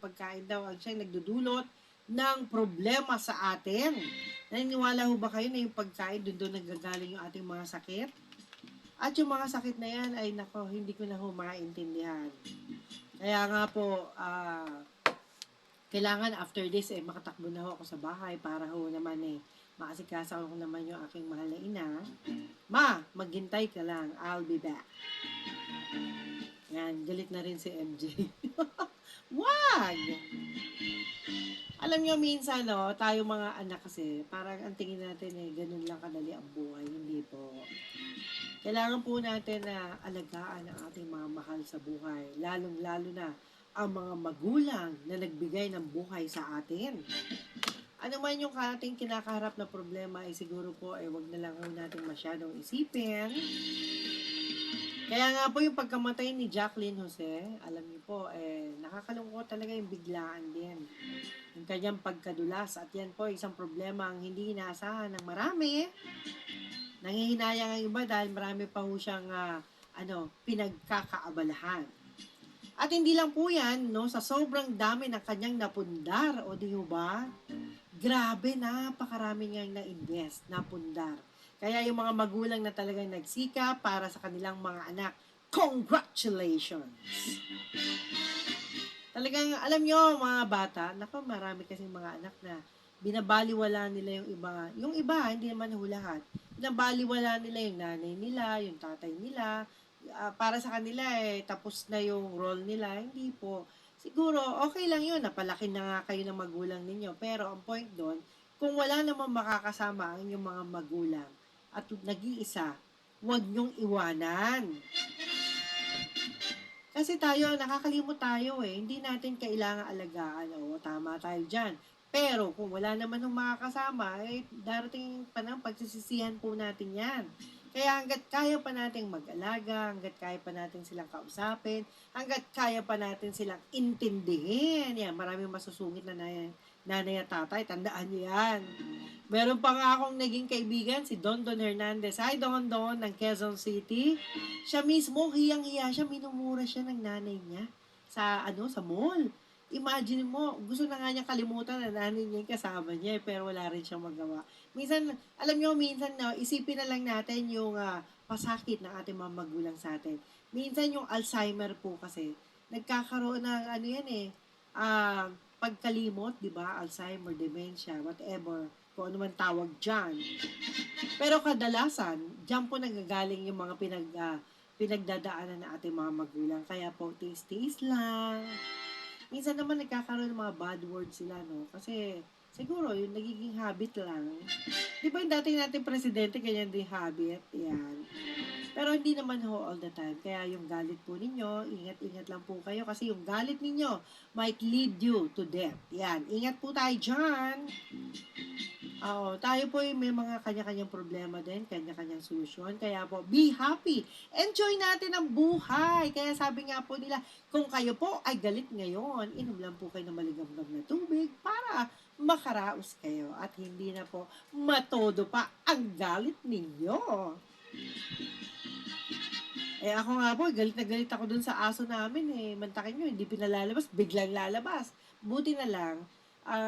Pagkain daw ang siyang nagdudulot ng problema sa atin. Naniniwala ho ba kayo na yung pagkain doon nagagaling yung ating mga sakit? At yung mga sakit na yan ay nako, hindi ko na ho maintindihan. Kaya nga po, kailangan after this makatakbo na ho ako sa bahay para ho naman maasikaso ko naman yung aking mahal na ina. Ma, maghintay ka lang. I'll be back. Yan, galit na rin si MJ. Wag! Alam nyo minsan, no, tayo mga anak kasi, parang ang tingin natin ganun lang kadali ang buhay. Hindi po. Kailangan po natin na alagaan ang ating mga mahal sa buhay. Lalong-lalo na ang mga magulang na nagbigay ng buhay sa atin. Ano man yung ating kinakaharap na problema ay siguro po ay wag na lang natin masyadong isipin. Kaya nga po yung pagkamatay ni Jacqueline Jose, alam niyo po, nakakalungkot talaga yung biglaan din. Yung kanyang pagkadulas at yan po isang problema ang hindi inaasahan ng marami. Nangihinayang ang iba dahil marami pa ho siyang pinagkakaabalahan. At hindi lang po yan, no, sa sobrang dami ng kanyang napundar, o di ba? Grabe, napakarami niyang na-invest, napundar. Kaya yung mga magulang na talagang nagsika para sa kanilang mga anak, congratulations! Talagang, alam nyo, mga bata, naku, marami kasing mga anak na binabaliwala nila yung iba. Yung iba, hindi naman ho lahat. Binabaliwala nila yung nanay nila, yung tatay nila. Para sa kanila, tapos na yung role nila. Hindi po. Siguro, okay lang yun. Napalaki na nga kayo ng magulang ninyo. Pero ang point doon, kung wala namang makakasama ang inyong mga magulang at nag-iisa, huwag nyong iwanan. Kasi tayo, nakakalimot tayo Hindi natin kailangan alagaan. O, tama tayo dyan. Pero kung wala naman ng makakasama, darating pa ng pagsisisihan po natin yan. Kaya hanggat kaya pa nating mag-alaga, hanggat kaya pa natin silang kausapin, hanggat kaya pa natin silang intindihin. Yan, maraming masusungit na nanay at tatay. Tandaan niyo yan. Meron pa nga akong naging kaibigan, si Don Hernandez. Hi, Don ng Quezon City. Siya mismo, hiyang-hiya siya, minumura siya ng nanay niya sa mall. Imagine mo, gusto na nga niya kalimutan na nanay niya yung kasama niya, pero wala rin siyang magawa. Minsan, alam niyo, minsan, no, isipin na lang natin yung pasakit ng ating mga magulang sa atin. Minsan yung Alzheimer po kasi, nagkakaroon ng pagkalimot, di ba? Alzheimer, dementia, whatever, kung ano man tawag dyan. Pero kadalasan, dyan po nagagaling yung mga pinagdadaanan ng ating mga magulang. Kaya po, tiis-tiis lang. Minsan naman nagkakaroon ng mga bad words sila, no? Kasi, siguro, yung nagiging habit lang. Di ba yung dating natin presidente, ganyan din habit? Yan. Pero hindi naman ho all the time. Kaya yung galit po ninyo, ingat-ingat lang po kayo kasi yung galit ninyo might lead you to death. Yan. Ingat po tayo dyan. Oo, tayo po may mga kanya-kanyang problema din, kanya-kanyang solusyon. Kaya po, be happy. Enjoy natin ang buhay. Kaya sabi nga po nila, kung kayo po ay galit ngayon, inom lang po kayo ng maligamgam na tubig para makaraos kayo at hindi na po matodo pa ang galit ninyo. Ako nga po, galit na galit ako dun sa aso namin Mantakin nyo, hindi pinalalabas, biglang lalabas. Buti na lang,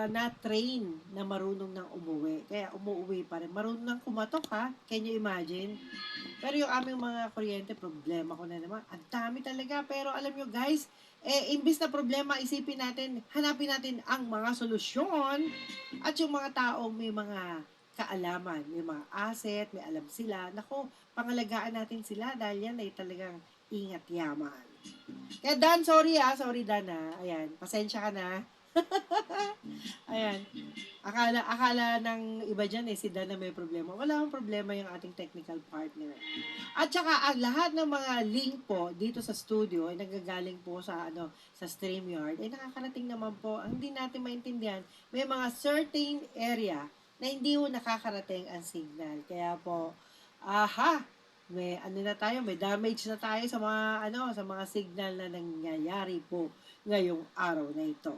na-train na marunong nang umuwi. Kaya umuwi pa rin. Marunong nang kumatok Can you imagine? Pero yung aming mga kuryente, problema ko na naman. Ang dami talaga. Pero alam nyo guys, imbis na problema, isipin natin, hanapin natin ang mga solusyon at yung mga taong may mga kaalaman, may mga asset, may alam sila. Nako, pangalagaan natin sila dahil yan ay talagang ingat yaman. Kaya Dan, sorry Dan Ayan, pasensya ka na. Ayan. Akala ng iba dyan si Dan na may problema. Wala akong problema yung ating technical partner. At saka ang lahat ng mga link po dito sa studio ay nagagaling po sa StreamYard ay nakakarating naman po. Ang hindi natin maintindihan, may mga certain area na hindi ho nakakarating ang signal. Kaya po, may may damage na tayo sa mga sa mga signal na nangyayari po ngayong araw na ito.